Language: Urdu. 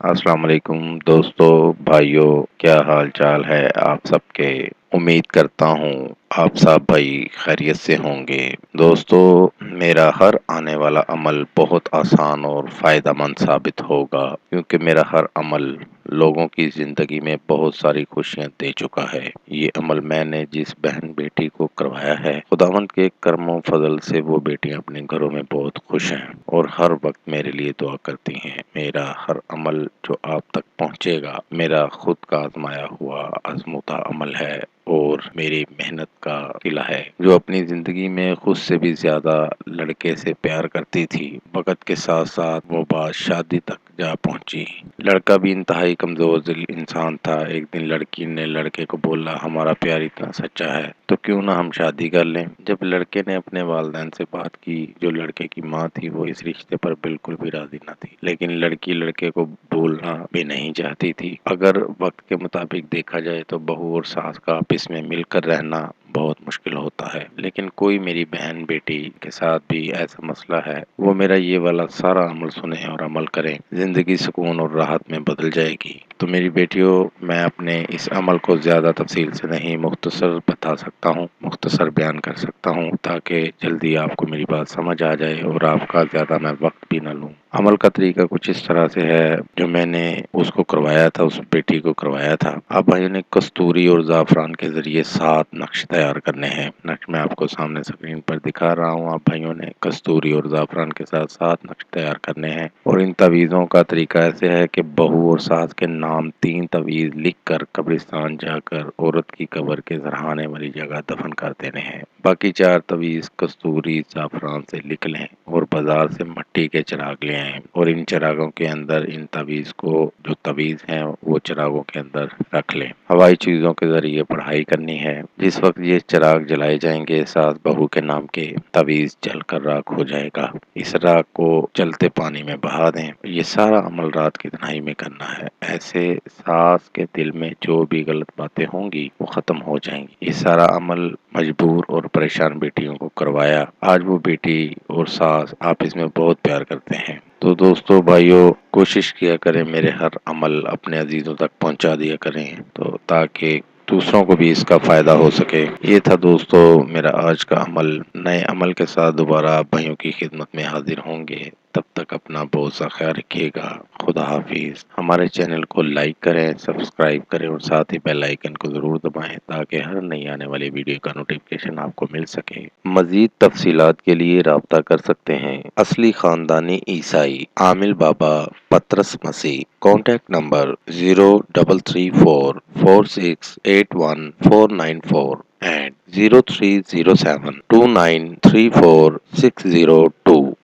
السلام علیکم دوستو بھائیوں، کیا حال چال ہے آپ سب کے؟ امید کرتا ہوں آپ سب بھائی خیریت سے ہوں گے۔ دوستو، میرا ہر آنے والا عمل بہت آسان اور فائدہ مند ثابت ہوگا، کیونکہ میرا ہر عمل لوگوں کی زندگی میں بہت ساری خوشیاں دے چکا ہے۔ یہ عمل میں نے جس بہن بیٹی کو کروایا ہے، خداوند کے کرم و فضل سے وہ بیٹیاں اپنے گھروں میں بہت خوش ہیں اور ہر وقت میرے لیے دعا کرتی ہیں۔ میرا ہر عمل جو آپ تک پہنچے گا، میرا خود کا آزمایا ہوا آزمودہ عمل ہے اور میری محنت کا صلہ ہے۔ جو اپنی زندگی میں خود سے بھی زیادہ لڑکے سے پیار کرتی تھی، وقت کے ساتھ ساتھ وہ بات شادی تک جا پہنچی۔ لڑکا بھی انتہائی کمزور دل انسان تھا۔ ایک دن لڑکی نے لڑکے کو بولا، ہمارا پیار اتنا سچا ہے تو کیوں نہ ہم شادی کر لیں۔ جب لڑکے نے اپنے والدین سے بات کی، جو لڑکے کی ماں تھی وہ اس رشتے پر بالکل بھی راضی نہ تھی، لیکن لڑکی لڑکے کو بھولنا بھی نہیں چاہتی تھی۔ اگر وقت کے مطابق دیکھا جائے تو بہو اور ساس کا آپس میں مل کر رہنا بہت مشکل ہوتا ہے، لیکن کوئی میری بہن بیٹی کے ساتھ بھی ایسا مسئلہ ہے، وہ میرا یہ والا سارا عمل سنے اور عمل کریں، زندگی سکون اور راحت میں بدل جائے گی۔ تو میری بیٹیوں، میں اپنے اس عمل کو زیادہ تفصیل سے نہیں، مختصر بتا سکتا ہوں، مختصر بیان کر سکتا ہوں، تاکہ جلدی آپ کو میری بات سمجھ آ جائے اور آپ کا زیادہ میں وقت بھی نہ لوں۔ عمل کا طریقہ کچھ اس طرح سے ہے جو میں نے اس کو کروایا تھا، اس بیٹی کو کروایا تھا۔ آپ بھائیوں نے کستوری اور زعفران کے ذریعے 7 نقش تیار کرنے ہیں۔ نقش میں آپ کو سامنے اسکرین پر دکھا رہا ہوں۔ آپ بھائیوں نے کستوری اور زعفران کے ساتھ 7 نقش تیار کرنے ہیں، اور ان تعویذوں کا طریقہ ایسے ہے کہ بہو اور ساس کے نام 3 تعویذ لکھ کر قبرستان جا کر عورت کی قبر کے سرہانے والی جگہ دفن کر دینے ہیں۔ باقی 4 تعویذ کستوری زعفران سے لکھ لیں اور بازار سے مٹی کے چراغ لے آئیں، اور ان چراغوں کے اندر ان تعویذ کو، جو تعویذ ہیں وہ چراغوں کے اندر رکھ لیں۔ ہوائی چیزوں کے ذریعے پڑھائی کرنی ہے۔ جس وقت یہ چراغ جلائے جائیں گے، ساس بہو کے نام کے تعویذ جل کر راکھ ہو جائے گا۔ اس راکھ کو چلتے پانی میں بہا دیں۔ یہ سارا عمل رات کی تنہائی میں کرنا ہے۔ ایسے ساس کے دل میں جو بھی غلط باتیں ہوں گی وہ ختم ہو جائیں گی۔ یہ سارا عمل مجبور اور پریشان بیٹیوں کو کروایا۔ آج وہ بیٹی اور ساس آپس میں بہت پیار کرتے ہیں۔ تو دوستو بھائیوں، کوشش کیا کریں میرے ہر عمل اپنے عزیزوں تک پہنچا دیا کریں، تو تاکہ دوسروں کو بھی اس کا فائدہ ہو سکے۔ یہ تھا دوستو میرا آج کا عمل۔ نئے عمل کے ساتھ دوبارہ آپ بھائیوں کی خدمت میں حاضر ہوں گے۔ تب تک اپنا بہت سا خیال رکھیے گا۔ خدا حافظ۔ ہمارے چینل کو لائک کریں، سبسکرائب کریں اور ساتھ ہی بیل آئیکن کو ضرور دبائیں، تاکہ ہر نئی آنے والی ویڈیو کا نوٹیفکیشن آپ کو مل سکے۔ مزید تفصیلات کے لیے رابطہ کر سکتے ہیں۔ اصلی خاندانی عیسائی عامل بابا پطرس مسیح۔ Contact number 030446814994 and 0307293460